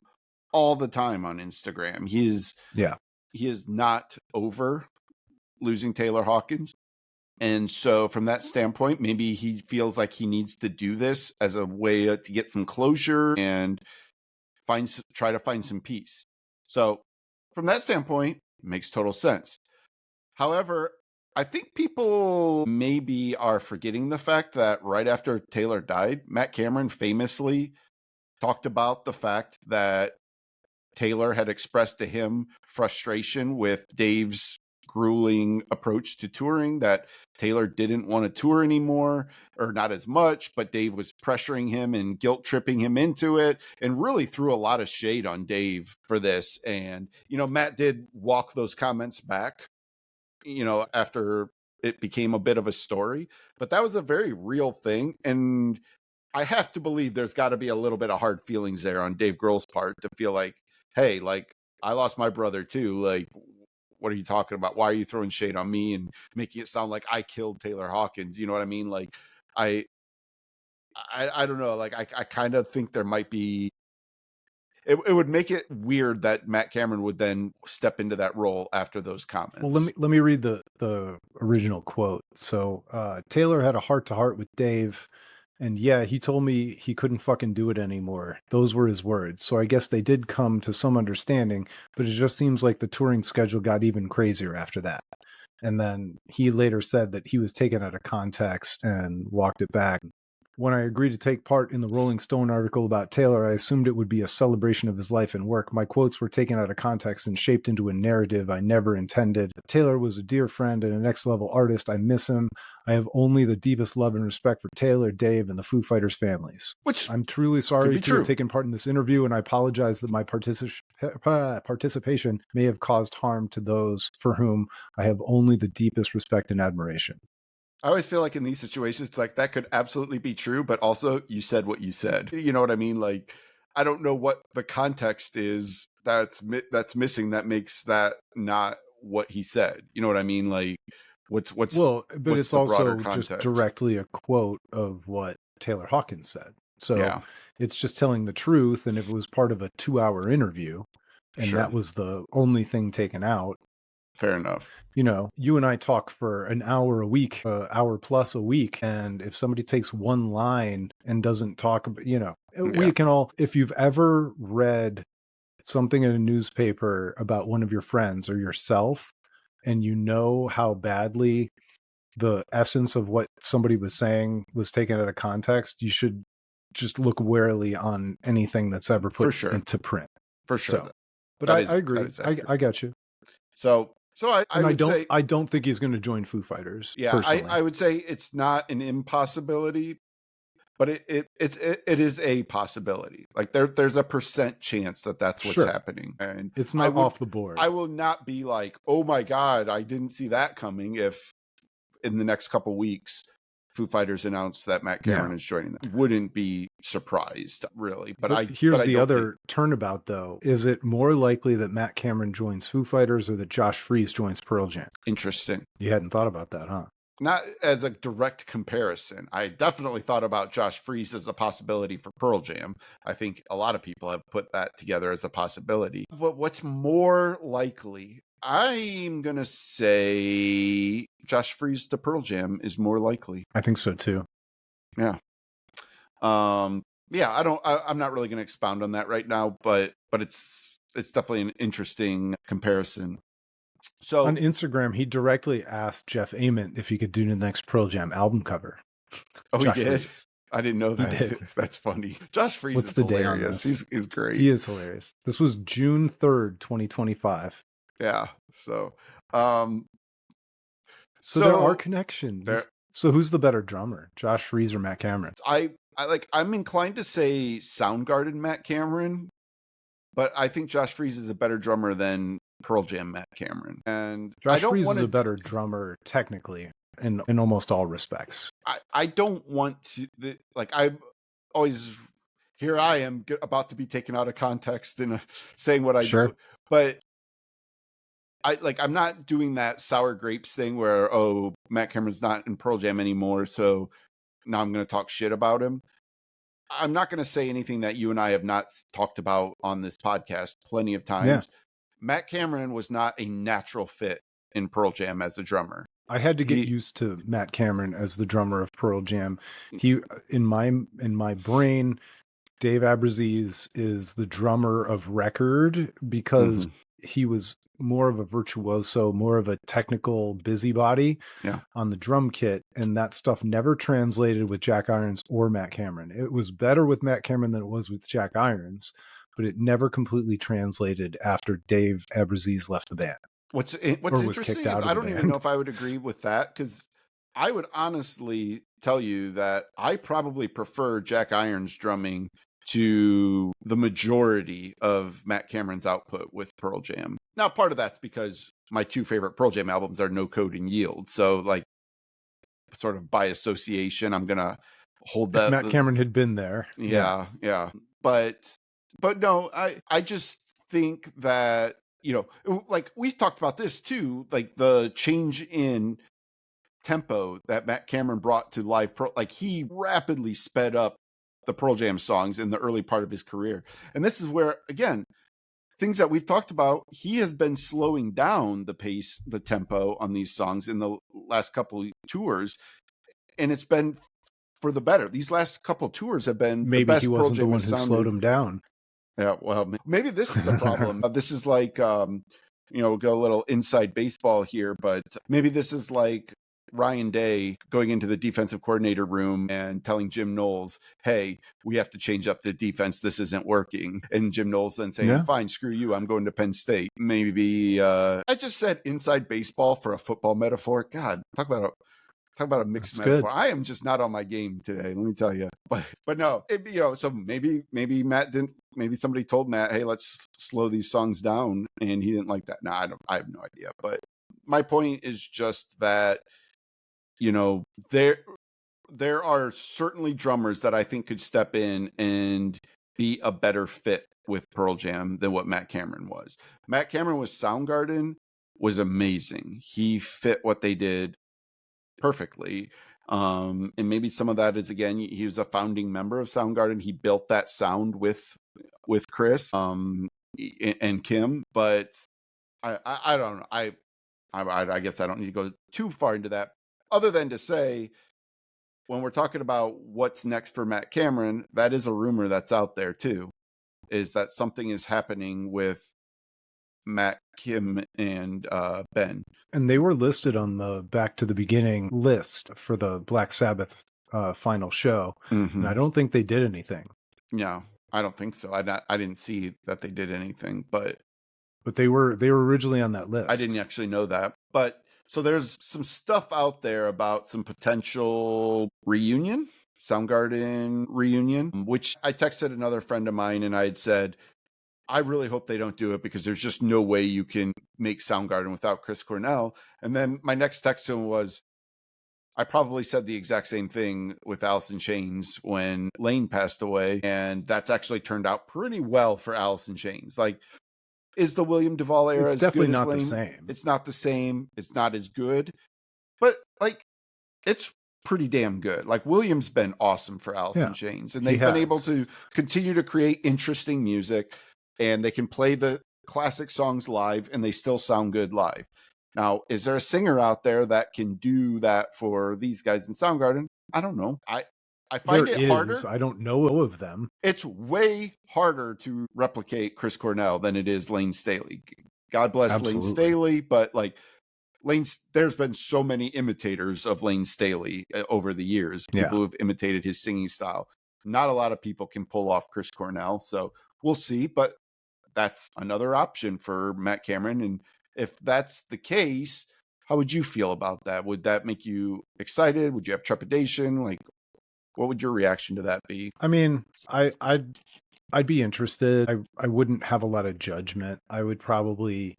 Speaker 2: all the time on Instagram. He is not over losing Taylor Hawkins. And so from that standpoint, maybe he feels like he needs to do this as a way to get some closure and try to find some peace. So from that standpoint, it makes total sense. However, I think people maybe are forgetting the fact that right after Taylor died, Matt Cameron famously talked about the fact that Taylor had expressed to him frustration with Dave's grueling approach to touring, that Taylor didn't want to tour anymore, or not as much, but Dave was pressuring him and guilt tripping him into it, and really threw a lot of shade on Dave for this. And, Matt did walk those comments back, after it became a bit of a story, but that was a very real thing. And I have to believe there's got to be a little bit of hard feelings there on Dave Grohl's part to feel like, hey, like, I lost my brother too. Like, what are you talking about? Why are you throwing shade on me and making it sound like I killed Taylor Hawkins? You know what I mean? Like, I don't know. Like, I kind of think there might be, it would make it weird that Matt Cameron would then step into that role after those comments.
Speaker 1: Well, let me read the original quote. So Taylor had a heart-to-heart with Dave, and yeah, he told me he couldn't fucking do it anymore. Those were his words. So I guess they did come to some understanding, but it just seems like the touring schedule got even crazier after that. And then he later said that he was taken out of context and walked it back. When I agreed to take part in the Rolling Stone article about Taylor, I assumed it would be a celebration of his life and work. My quotes were taken out of context and shaped into a narrative I never intended. Taylor was a dear friend and a next-level artist. I miss him. I have only the deepest love and respect for Taylor, Dave, and the Foo Fighters families.
Speaker 2: Which
Speaker 1: I'm truly sorry to
Speaker 2: true.
Speaker 1: have taken part in this interview, and I apologize that my participation may have caused harm to those for whom I have only the deepest respect and admiration.
Speaker 2: I always feel like in these situations, it's like that could absolutely be true, but also you said what you said. You know what I mean? Like, I don't know what the context is that's missing that makes that not what he said. You know what I mean? Like, what's
Speaker 1: well, but
Speaker 2: what's
Speaker 1: it's
Speaker 2: the broader
Speaker 1: also
Speaker 2: context?
Speaker 1: just directly a quote of what Taylor Hawkins said. So
Speaker 2: yeah.
Speaker 1: It's just telling the truth. And if it was part of a 2-hour interview and
Speaker 2: Sure.
Speaker 1: that was the only thing taken out,
Speaker 2: fair enough.
Speaker 1: You and I talk for an hour a week, hour plus a week. And if somebody takes one line and doesn't talk about, we can all, if you've ever read something in a newspaper about one of your friends or yourself, and you know how badly the essence of what somebody was saying was taken out of context, you should just look warily on anything that's ever put into print.
Speaker 2: For sure.
Speaker 1: So, but I agree. I got you.
Speaker 2: So
Speaker 1: I don't think he's going to join Foo Fighters.
Speaker 2: Yeah,
Speaker 1: personally.
Speaker 2: I would say it's not an impossibility, but it is a possibility. Like there's a % chance that that's what's happening, and
Speaker 1: it's not off the board.
Speaker 2: I will not be like, oh my god, I didn't see that coming. If in the next couple weeks Foo Fighters announced that Matt Cameron is joining them, wouldn't be surprised really. But
Speaker 1: here's the other turnabout though: is it more likely that Matt Cameron joins Foo Fighters or that Josh Freese joins Pearl Jam?
Speaker 2: Interesting.
Speaker 1: You hadn't thought about that, huh?
Speaker 2: Not as a direct comparison. I definitely thought about Josh Freese as a possibility for Pearl Jam. I think a lot of people have put that together as a possibility. But what's more likely? I'm going to say Josh Freese to Pearl Jam is more likely.
Speaker 1: I think so too.
Speaker 2: Yeah. I'm not really going to expound on that right now, but it's definitely an interesting comparison. So
Speaker 1: on Instagram, he directly asked Jeff Ament if he could do the next Pearl Jam album cover.
Speaker 2: Oh, Josh he did? Freese. I didn't know that. He did. That's funny. Josh Freese What's is the hilarious. He's great.
Speaker 1: He is hilarious. This was June 3rd, 2025.
Speaker 2: Yeah. So
Speaker 1: there are connections. So who's the better drummer, Josh Freese or Matt Cameron?
Speaker 2: I'm inclined to say Soundgarden Matt Cameron, but I think Josh Freese is a better drummer than Pearl Jam Matt Cameron. And
Speaker 1: Josh Freese is a better drummer technically in almost all respects.
Speaker 2: I don't want to I'm always here I am about to be taken out of context and saying what I do. But I'm not doing that sour grapes thing where, oh, Matt Cameron's not in Pearl Jam anymore, so now I'm going to talk shit about him. I'm not going to say anything that you and I have not talked about on this podcast plenty of times. Yeah. Matt Cameron was not a natural fit in Pearl Jam as a drummer.
Speaker 1: I had to get used to Matt Cameron as the drummer of Pearl Jam. He, in my brain, Dave Abbruzzese is the drummer of record because he was more of a virtuoso, more of a technical busybody on the drum kit. And that stuff never translated with Jack Irons or Matt Cameron. It was better with Matt Cameron than it was with Jack Irons, but it never completely translated after Dave Abbruzzese left the band.
Speaker 2: What's
Speaker 1: was kicked
Speaker 2: interesting is
Speaker 1: out of
Speaker 2: I
Speaker 1: the
Speaker 2: don't even know
Speaker 1: band.
Speaker 2: if I would agree with that, because I would honestly tell you that I probably prefer Jack Irons drumming to the majority of Matt Cameron's output with Pearl Jam. Now, part of that's because my two favorite Pearl Jam albums are No Code and Yield. So, like, sort of by association, I'm gonna hold
Speaker 1: If
Speaker 2: that.
Speaker 1: Matt Cameron had been there,
Speaker 2: Yeah, yeah. But no, I just think that, like we've talked about this too, like the change in tempo that Matt Cameron brought to live pro, like he rapidly sped up the Pearl Jam songs in the early part of his career. And this is where, again, things that we've talked about, he has been slowing down the pace, the tempo on these songs in the last couple of tours, and it's been for the better. These last couple tours have been the
Speaker 1: maybe he
Speaker 2: best Pearl
Speaker 1: wasn't the
Speaker 2: Jam
Speaker 1: one
Speaker 2: has
Speaker 1: who slowed
Speaker 2: sounded.
Speaker 1: him down.
Speaker 2: Yeah, well, maybe this is the problem. This is like, go a little inside baseball here, but maybe this is like Ryan Day going into the defensive coordinator room and telling Jim Knowles, hey, we have to change up the defense. This isn't working. And Jim Knowles then saying,
Speaker 1: Yeah.
Speaker 2: fine, screw you. I'm going to Penn State. Maybe I just said inside baseball for a football metaphor. God, talk about a mixed
Speaker 1: That's
Speaker 2: metaphor.
Speaker 1: good.
Speaker 2: I am just not on my game today, let me tell you. But no, so maybe Matt didn't. Maybe somebody told Matt, "Hey, let's slow these songs down," and he didn't like that. No, I have no idea. But my point is just that there are certainly drummers that I think could step in and be a better fit with Pearl Jam than what Matt Cameron was. Matt Cameron with Soundgarden was amazing. He fit what they did perfectly. And maybe some of that is, again, he was a founding member of Soundgarden. He built that sound with Chris and Kim. But I don't know. I guess I don't need to go too far into that, other than to say, when we're talking about what's next for Matt Cameron, that is a rumor that's out there too, is that something is happening with Matt, Kim, and Ben.
Speaker 1: And they were listed on the Back to the Beginning list for the Black Sabbath final show.
Speaker 2: Mm-hmm.
Speaker 1: And I don't think they did anything.
Speaker 2: Yeah, I don't think so. I didn't see that they did anything, but
Speaker 1: they were originally on that list.
Speaker 2: I didn't actually know that. But so there's some stuff out there about some potential reunion, Soundgarden reunion, which I texted another friend of mine and I had said, I really hope they don't do it, because there's just no way you can make Soundgarden without Chris Cornell. And then my next text to him was, I probably said the exact same thing with Alice in Chains when Lane passed away, and that's actually turned out pretty well for Alice in Chains. Like, is the William Duvall era
Speaker 1: it's
Speaker 2: as good
Speaker 1: definitely
Speaker 2: as
Speaker 1: not
Speaker 2: Lane?
Speaker 1: the same.
Speaker 2: It's not the same. It's not as good, but like, it's pretty damn good. Like, William's been awesome for Alice in Chains, and they've been able to continue to create interesting music, and they can play the classic songs live, and they still sound good live. Now, is there a singer out there that can do that for these guys in Soundgarden? I don't know. I find it harder.
Speaker 1: I don't know of them.
Speaker 2: It's way harder to replicate Chris Cornell than it is Lane Staley. God bless Lane Staley, but like, there's been so many imitators of Lane Staley over the years. People who've imitated his singing style. Not a lot of people can pull off Chris Cornell, so we'll see. But that's another option for Matt Cameron. And if that's the case, how would you feel about that? Would that make you excited? Would you have trepidation? Like, what would your reaction to that be?
Speaker 1: I mean, I'd be interested. I wouldn't have a lot of judgment. I would probably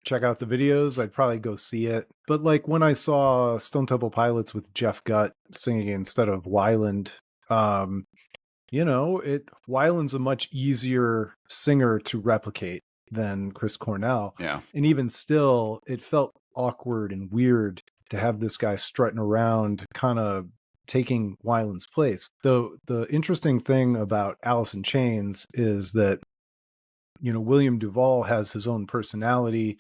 Speaker 1: check out the videos. I'd probably go see it. But like when I saw Stone Temple Pilots with Jeff Gutt singing instead of Weiland, Weiland's a much easier singer to replicate than Chris Cornell.
Speaker 2: Yeah.
Speaker 1: And even still, it felt awkward and weird to have this guy strutting around kind of taking Weiland's place. Though the interesting thing about Alice in Chains is that, William Duvall has his own personality,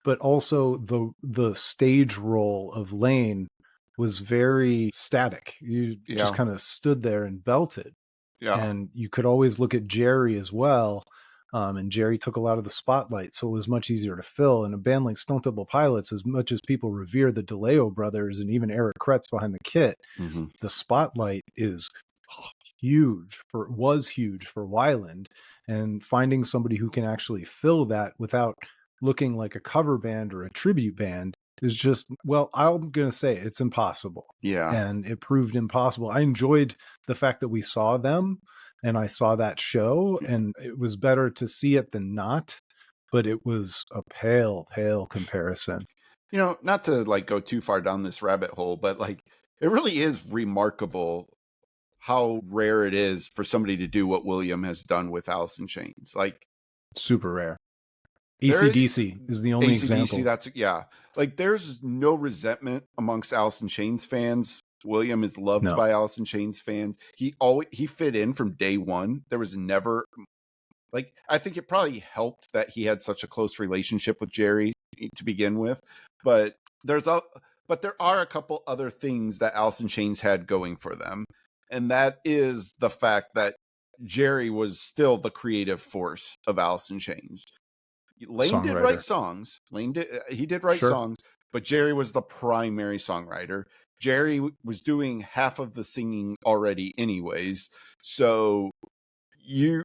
Speaker 1: but also the stage role of Lane was very static. You just kind of stood there and belted.
Speaker 2: Yeah.
Speaker 1: And you could always look at Jerry as well. And Jerry took a lot of the spotlight, so it was much easier to fill. In a band like Stone Temple Pilots, as much as people revere the DeLeo brothers and even Eric Kretz behind the kit, the spotlight is was huge for Weiland, and finding somebody who can actually fill that without looking like a cover band or a tribute band is just, well, I'm going to say it's impossible.
Speaker 2: Yeah.
Speaker 1: And it proved impossible. I enjoyed the fact that we saw them and I saw that show, and it was better to see it than not, but it was a pale comparison.
Speaker 2: Not to like go too far down this rabbit hole, but like it really is remarkable how rare it is for somebody to do what William has done with Alice in Chains. Like,
Speaker 1: super rare. AC/DC is the only example.
Speaker 2: Like there's no resentment amongst Alice in Chains fans. William is loved by Alice in Chains fans. He fit in from day one. There was never, like, I think it probably helped that he had such a close relationship with Jerry to begin with, but there are a couple other things that Alice in Chains had going for them, and that is the fact that Jerry was still the creative force of Alice in Chains. Lane did write songs. He did write songs, but Jerry was the primary songwriter. Jerry was doing half of the singing already anyways. So your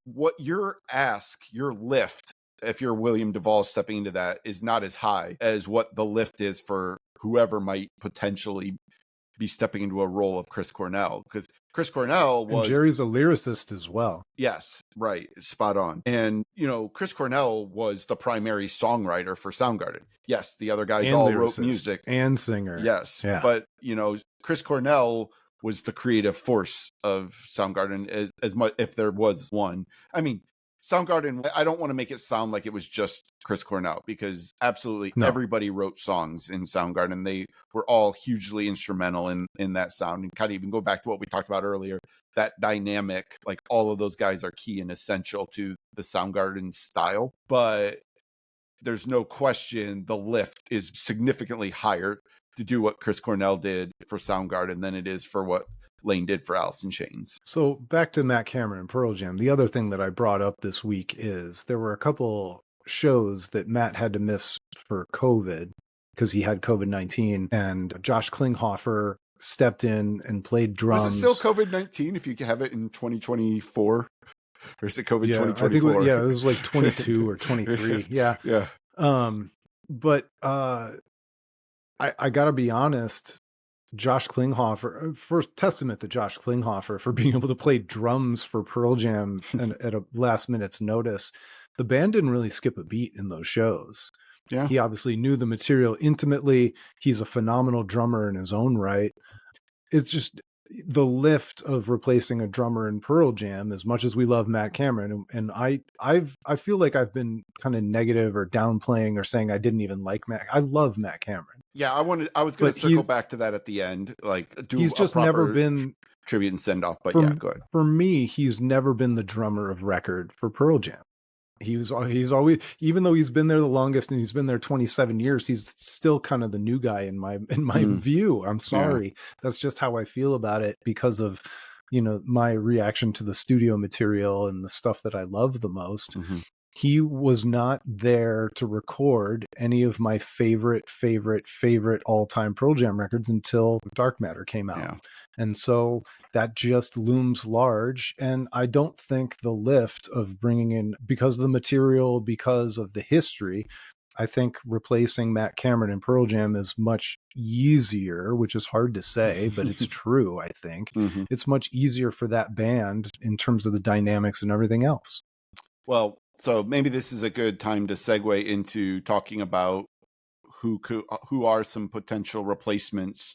Speaker 2: lift, if you're William Duvall stepping into that, is not as high as what the lift is for whoever might potentially be stepping into a role of Chris Cornell, because Chris Cornell was...
Speaker 1: And Jerry's a lyricist as well.
Speaker 2: Yes, right. Spot on. And, Chris Cornell was the primary songwriter for Soundgarden. Yes, the other guys all wrote music.
Speaker 1: And singer.
Speaker 2: Yes. Yeah. But, Chris Cornell was the creative force of Soundgarden as much, if there was one. I mean, Soundgarden, I don't want to make it sound like it was just Chris Cornell, because absolutely everybody wrote songs in Soundgarden. They were all hugely instrumental in that sound. And kind of even go back to what we talked about earlier, that dynamic, like all of those guys are key and essential to the Soundgarden style. But there's no question the lift is significantly higher to do what Chris Cornell did for Soundgarden than it is for what Lane did for Alice in Chains.
Speaker 1: So back to Matt Cameron and Pearl Jam. The other thing that I brought up this week is there were a couple shows that Matt had to miss for COVID because he had COVID-19, and Josh Klinghoffer stepped in and played drums.
Speaker 2: Was it still COVID-19 if you have it in 2024? Or is it COVID 2024?
Speaker 1: I think it was like 22 or 23. Yeah.
Speaker 2: Yeah.
Speaker 1: But I gotta be honest, Josh Klinghoffer, first testament to Josh Klinghoffer for being able to play drums for Pearl Jam at a last minute's notice. The band didn't really skip a beat in those shows.
Speaker 2: Yeah.
Speaker 1: He obviously knew the material intimately. He's a phenomenal drummer in his own right. It's just the lift of replacing a drummer in Pearl Jam, as much as we love Matt Cameron. And I feel like I've been kind of negative or downplaying or saying I didn't even like Matt. I love Matt Cameron.
Speaker 2: Yeah, I was going to circle back to that at the end. Like,
Speaker 1: he's just never been
Speaker 2: tribute and send off. But
Speaker 1: go
Speaker 2: ahead.
Speaker 1: For me, he's never been the drummer of record for Pearl Jam. He's always, even though he's been there the longest and he's been there 27 years, he's still kind of the new guy in my view. I'm sorry. Yeah. That's just how I feel about it because of, my reaction to the studio material and the stuff that I love the most. Mm-hmm. He was not there to record any of my favorite all-time Pearl Jam records until Dark Matter came out. Yeah. And so that just looms large. And I don't think the lift of bringing in, because of the material, because of the history, I think replacing Matt Cameron in Pearl Jam is much easier, which is hard to say, but it's true, I think. Mm-hmm. It's much easier for that band in terms of the dynamics and everything else.
Speaker 2: Well, so maybe this is a good time to segue into talking about who are some potential replacements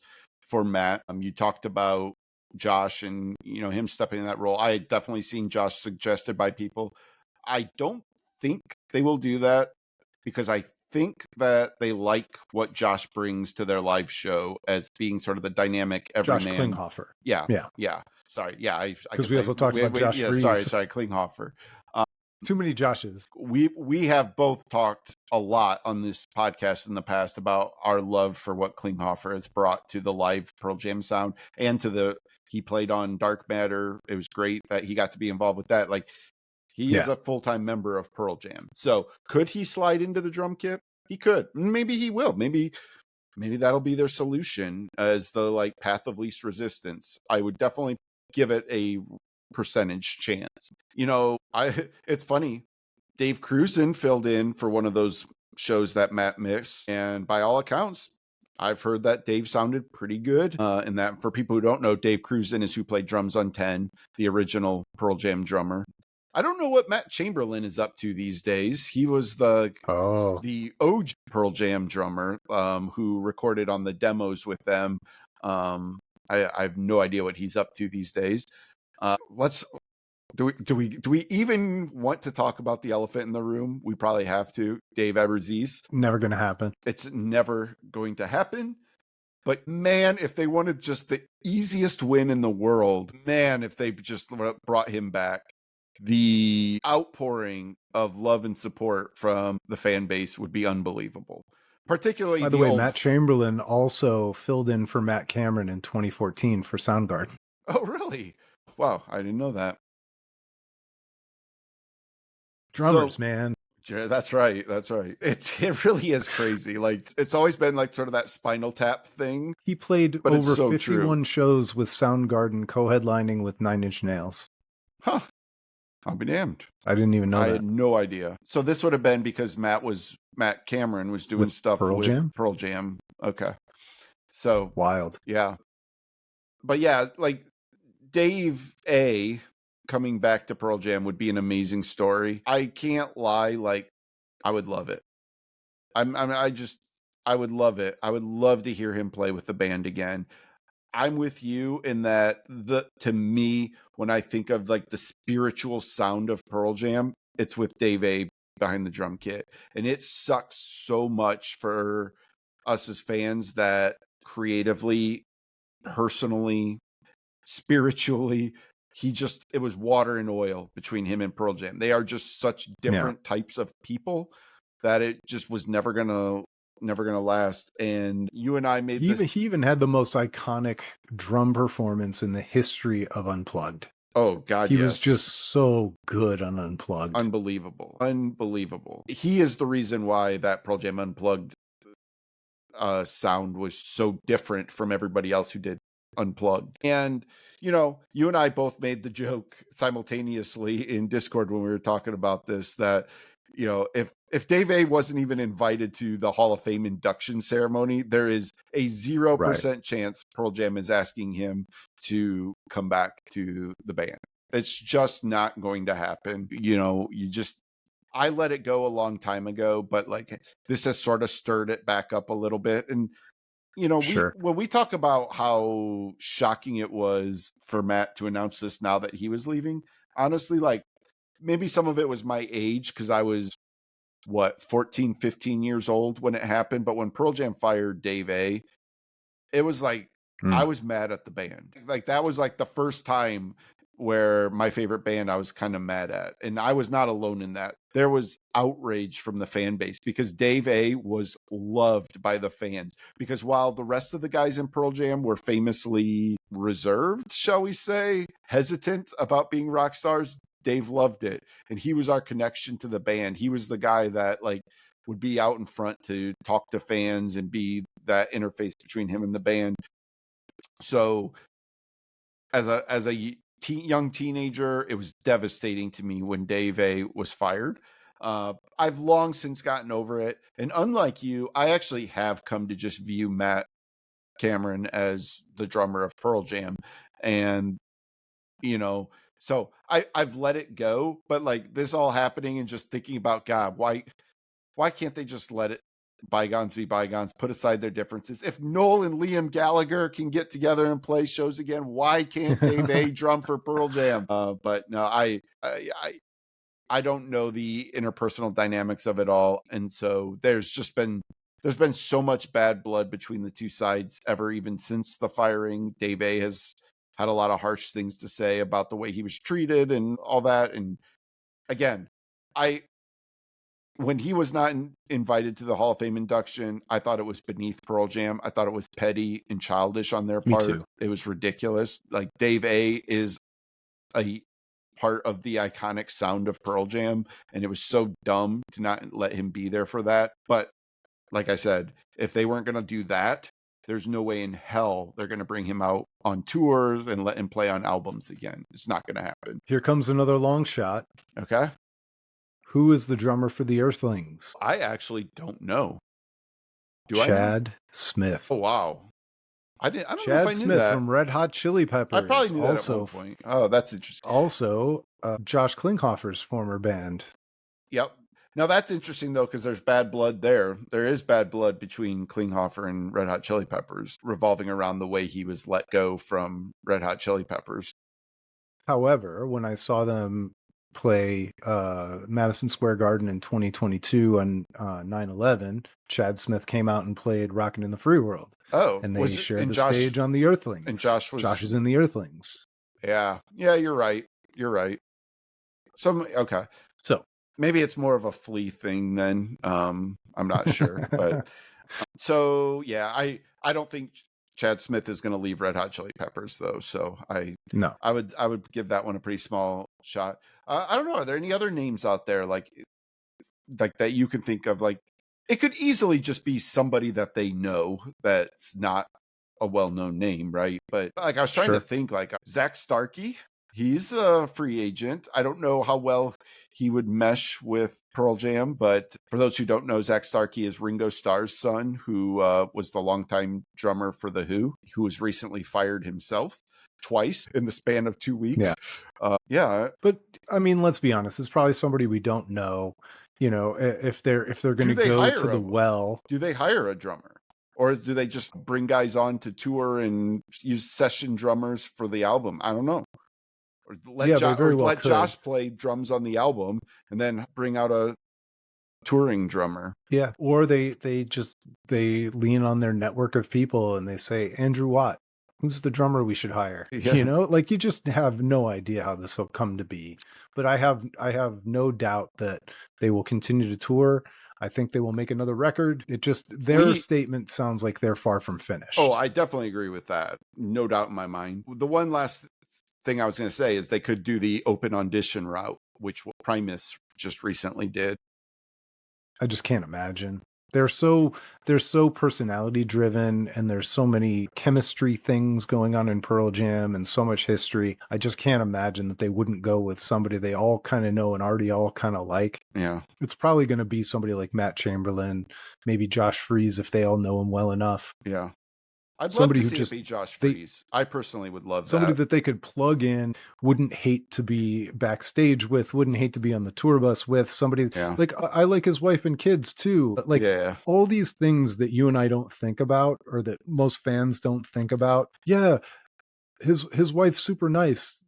Speaker 2: for Matt. You talked about Josh and him stepping in that role. I had definitely seen Josh suggested by people. I don't think they will do that because I think that they like what Josh brings to their live show as being sort of the dynamic everyman.
Speaker 1: Josh Klinghoffer.
Speaker 2: Yeah. Sorry. Yeah,
Speaker 1: because we also talked about Josh Freese.
Speaker 2: Sorry, Klinghoffer.
Speaker 1: Too many Joshes.
Speaker 2: We have both talked a lot on this podcast in the past about our love for what Klinghoffer has brought to the live Pearl Jam sound and to he played on Dark Matter. It was great that he got to be involved with that. Like, he is a full-time member of Pearl Jam. So could he slide into the drum kit? He could. Maybe he will. Maybe that'll be their solution as the path of least resistance. I would definitely give it a percentage chance. It's funny. Dave Cruzen filled in for one of those shows that Matt missed. And by all accounts, I've heard that Dave sounded pretty good. And that, for people who don't know, Dave Cruzan is who played drums on 10, the original Pearl Jam drummer. I don't know what Matt Chamberlain is up to these days. He was the OG Pearl Jam drummer who recorded on the demos with them. I have no idea what he's up to these days. Do we even want to talk about the elephant in the room? We probably have to. Dave Abbruzzese.
Speaker 1: Never going to happen.
Speaker 2: It's never going to happen. But man, if they wanted just the easiest win in the world, man, if they just brought him back, the outpouring of love and support from the fan base would be unbelievable. Particularly,
Speaker 1: by the way, Matt Chamberlain also filled in for Matt Cameron in 2014 for Soundgarden.
Speaker 2: Oh, really? Wow, I didn't know that.
Speaker 1: Drummers, man.
Speaker 2: That's right. It really is crazy. Like, it's always been like sort of that Spinal Tap thing.
Speaker 1: He played over 51 shows with Soundgarden, co-headlining with Nine Inch Nails.
Speaker 2: Huh. I'll be damned.
Speaker 1: I didn't even know that.
Speaker 2: I had no idea. So this would have been because Matt Cameron was doing stuff with Pearl Jam. Okay. So
Speaker 1: wild.
Speaker 2: Yeah. But yeah, like Dave A coming back to Pearl Jam would be an amazing story. I can't lie, like I would love it. I would love it. I would love to hear him play with the band again. I'm with you in that to me, when I think of like the spiritual sound of Pearl Jam, it's with Dave A behind the drum kit. And it sucks so much for us as fans that creatively, personally, spiritually, it was water and oil between him and Pearl Jam. They are just such different types of people that it just was never gonna last. And you and I made
Speaker 1: he even had the most iconic drum performance in the history of Unplugged.
Speaker 2: Oh God,
Speaker 1: he was just so good on Unplugged.
Speaker 2: Unbelievable. He is the reason why that Pearl Jam Unplugged sound was so different from everybody else who did Unplugged. And you know, you and I both made the joke simultaneously in Discord when we were talking about this, that you know, if Dave A wasn't even invited to the Hall of Fame induction ceremony, there is a 0% chance Pearl Jam is asking him to come back to the band. It's just not going to happen. You know, I let it go a long time ago, but like this has sort of stirred it back up a little bit. And you know, when we talk about how shocking it was for Matt to announce this now that he was leaving, honestly, like maybe some of it was my age because I was 14, 15 years old when it happened. But when Pearl Jam fired Dave A, it was like I was mad at the band. Like that was like the first time where my favorite band I was kind of mad at. And I was not alone in that. There was outrage from the fan base because Dave A was loved by the fans. Because while the rest of the guys in Pearl Jam were famously reserved, shall we say, hesitant about being rock stars, Dave loved it. And he was our connection to the band. He was the guy that like would be out in front to talk to fans and be that interface between him and the band. So as a young teenager, it was devastating to me when Dave A was fired. I've long since gotten over it. And unlike you, I actually have come to just view Matt Cameron as the drummer of Pearl Jam. And, you know, so I've let it go. But like this all happening and just thinking about, God, why can't they just let it bygones be bygones, put aside their differences? If Noel and Liam Gallagher can get together and play shows again, why can't Dave A drum for Pearl Jam? But no, I don't know the interpersonal dynamics of it all. And so there's been so much bad blood between the two sides even since the firing. Dave A has had a lot of harsh things to say about the way he was treated and all that. And again, when he was not invited to the Hall of Fame induction, I thought it was beneath Pearl Jam. I thought it was petty and childish on their part. Me too. It was ridiculous. Like Dave A is a part of the iconic sound of Pearl Jam, and it was so dumb to not let him be there for that. But like I said, if they weren't going to do that, there's no way in hell they're going to bring him out on tours and let him play on albums again. It's not going to happen.
Speaker 1: Here comes another long shot.
Speaker 2: Okay.
Speaker 1: Who is the drummer for the Earthlings?
Speaker 2: I actually don't know. Do I know?
Speaker 1: Chad Smith.
Speaker 2: Oh, wow. I don't know if
Speaker 1: Chad
Speaker 2: I knew
Speaker 1: Smith
Speaker 2: that.
Speaker 1: from Red Hot Chili
Speaker 2: I probably
Speaker 1: Peppers.
Speaker 2: knew that at one point. Oh, that's interesting.
Speaker 1: Also, Josh Klinghoffer's former band.
Speaker 2: Yep. Now that's interesting though, because there's bad blood there. There is bad blood between Klinghoffer and Red Hot Chili Peppers, revolving around the way he was let go from Red Hot Chili Peppers.
Speaker 1: However, when I saw them play Madison Square Garden in 2022 on 9/11, Chad Smith came out and played "Rockin' in the Free World."
Speaker 2: Oh,
Speaker 1: and they shared the
Speaker 2: Josh,
Speaker 1: stage on the Earthlings.
Speaker 2: And Josh
Speaker 1: is in the Earthlings.
Speaker 2: Yeah, you're right. You're right. Okay.
Speaker 1: So
Speaker 2: maybe it's more of a Flea thing then. I'm not sure, but so yeah, I don't think Chad Smith is going to leave Red Hot Chili Peppers though. So I would give that one a pretty small shot. I don't know. Are there any other names out there like that you can think of? Like it could easily just be somebody that they know that's not a well-known name, right? But like I was trying to think, like Zach Starkey. He's a free agent. I don't know how well he would mesh with Pearl Jam, but for those who don't know, Zach Starkey is Ringo Starr's son, who was the longtime drummer for The Who, who was recently fired himself twice in the span of 2 weeks. Yeah.
Speaker 1: But I mean, let's be honest, it's probably somebody we don't know. You know, if they're going to go to the well.
Speaker 2: Do they hire a drummer? Or do they just bring guys on to tour and use session drummers for the album? I don't know. Or let Josh play drums on the album and then bring out a touring drummer.
Speaker 1: Yeah. Or they lean on their network of people and they say, Andrew Watt, who's the drummer we should hire? Yeah. You know, like you just have no idea how this will come to be. But I have no doubt that they will continue to tour. I think they will make another record. It just, their statement sounds like they're far from finished.
Speaker 2: Oh, I definitely agree with that. No doubt in my mind. The one last thing I was going to say is they could do the open audition route, which Primus just recently did.
Speaker 1: I just can't imagine. They're so personality driven, and there's so many chemistry things going on in Pearl Jam and so much history. I just can't imagine that they wouldn't go with somebody they all kind of know and already all kind of like.
Speaker 2: Yeah.
Speaker 1: It's probably going to be somebody like Matt Chamberlain, maybe Josh Freese if they all know him well enough.
Speaker 2: Yeah. I'd love to see it be Josh Freese. I personally would love
Speaker 1: somebody that they could plug in, wouldn't hate to be backstage with, wouldn't hate to be on the tour bus with. Somebody like, I like his wife and kids too. Like all these things that you and I don't think about, or that most fans don't think about. Yeah, his wife's super nice.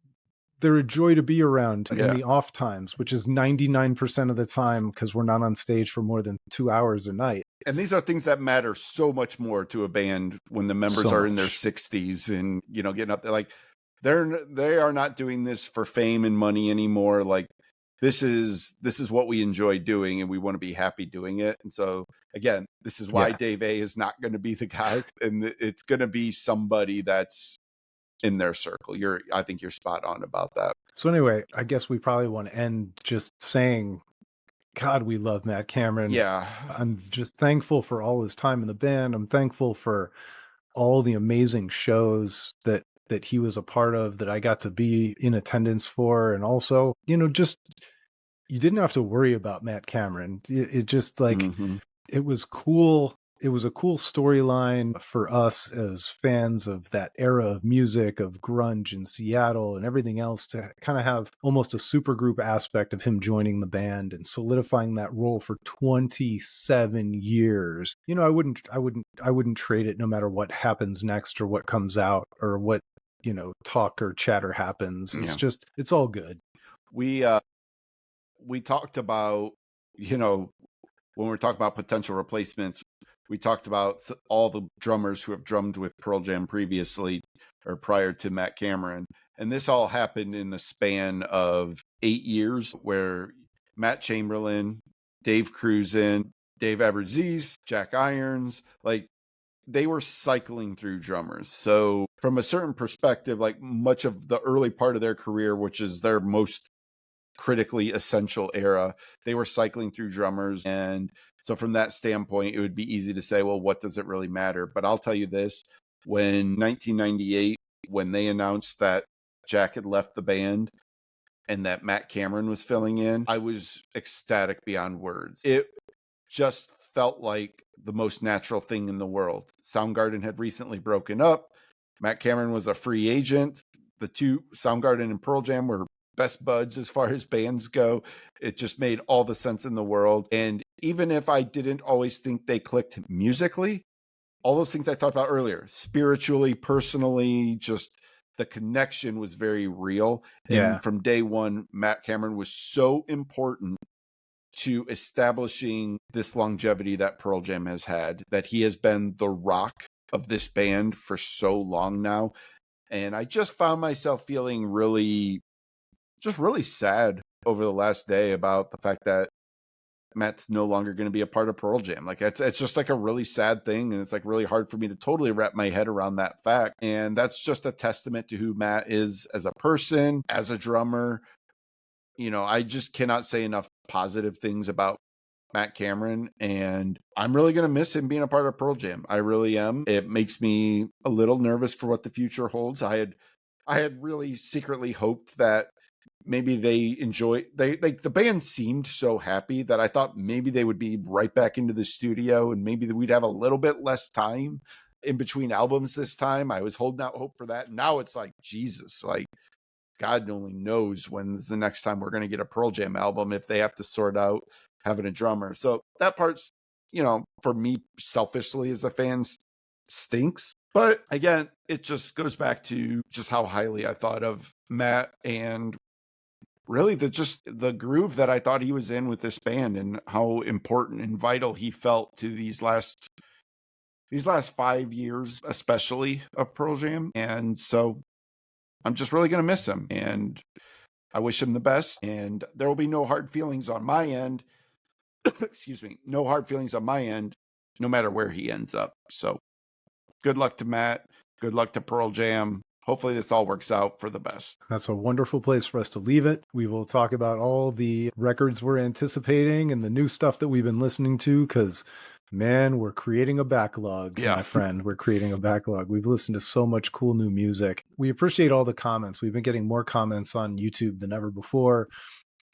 Speaker 1: They're a joy to be around in the off times, which is 99% of the time, because we're not on stage for more than 2 hours a night.
Speaker 2: And these are things that matter so much more to a band when the members are in their 60s and, you know, getting up there. Like they are not doing this for fame and money anymore. Like this is what we enjoy doing and we want to be happy doing it. And so again, this is why Dave A is not going to be the guy, and it's going to be somebody that's in their circle. I think you're spot on about that.
Speaker 1: So anyway, I guess we probably want to end just saying, God, we love Matt Cameron.
Speaker 2: Yeah.
Speaker 1: I'm just thankful for all his time in the band. I'm thankful for all the amazing shows that he was a part of, that I got to be in attendance for. And also, you know, just, you didn't have to worry about Matt Cameron. It just like, it was cool. It was a cool storyline for us as fans of that era of music, of grunge in Seattle and everything else, to kind of have almost a supergroup aspect of him joining the band and solidifying that role for 27 years. You know, I wouldn't trade it no matter what happens next or what comes out or what, you know, talk or chatter happens. It's just, it's all good.
Speaker 2: We talked about, you know, when we're talking about potential replacements, we talked about all the drummers who have drummed with Pearl Jam previously or prior to Matt Cameron. And this all happened in the span of 8 years, where Matt Chamberlain, Dave Cruzen, Dave Abbruzzese, Jack Irons, like they were cycling through drummers. So from a certain perspective, like much of the early part of their career, which is their most critically essential era, they were cycling through drummers. And so from that standpoint, it would be easy to say, well, what does it really matter? But I'll tell you this, when 1998, when they announced that Jack had left the band, and that Matt Cameron was filling in, I was ecstatic beyond words. It just felt like the most natural thing in the world. Soundgarden had recently broken up. Matt Cameron was a free agent. The two, Soundgarden and Pearl Jam, were best buds as far as bands go. It just made all the sense in the world. And even if I didn't always think they clicked musically, all those things I talked about earlier, spiritually, personally, just the connection was very real. And from day one, Matt Cameron was so important to establishing this longevity that Pearl Jam has had, that he has been the rock of this band for so long now. And I just found myself feeling really sad over the last day about the fact that Matt's no longer going to be a part of Pearl Jam. Like it's just like a really sad thing. And it's like really hard for me to totally wrap my head around that fact. And that's just a testament to who Matt is as a person, as a drummer. You know, I just cannot say enough positive things about Matt Cameron, and I'm really going to miss him being a part of Pearl Jam. I really am. It makes me a little nervous for what the future holds. I had really secretly hoped that maybe the band seemed so happy that I thought maybe they would be right back into the studio and maybe we'd have a little bit less time in between albums this time. I was holding out hope for that. Now it's like, Jesus, like God only knows when's the next time we're going to get a Pearl Jam album if they have to sort out having a drummer. So that part's, you know, for me selfishly as a fan stinks. But again, it just goes back to just how highly I thought of Matt and really the groove that I thought he was in with this band and how important and vital he felt to these last 5 years, especially of Pearl Jam. And so I'm just really going to miss him, and I wish him the best, and there will be no hard feelings on my end. Excuse me. No hard feelings on my end, no matter where he ends up. So good luck to Matt. Good luck to Pearl Jam. Hopefully this all works out for the best.
Speaker 1: That's a wonderful place for us to leave it. We will talk about all the records we're anticipating and the new stuff that we've been listening to, because man, we're creating a backlog, my friend. We're creating a backlog. We've listened to so much cool new music. We appreciate all the comments. We've been getting more comments on YouTube than ever before.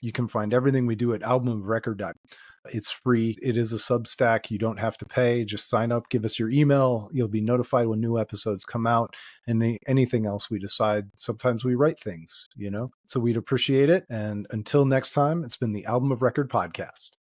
Speaker 1: You can find everything we do at albumofrecord.com. It's free. It is a Substack. You don't have to pay. Just sign up, give us your email. You'll be notified when new episodes come out, and anything else we decide. Sometimes we write things, you know? So we'd appreciate it. And until next time, it's been the Album of Record podcast.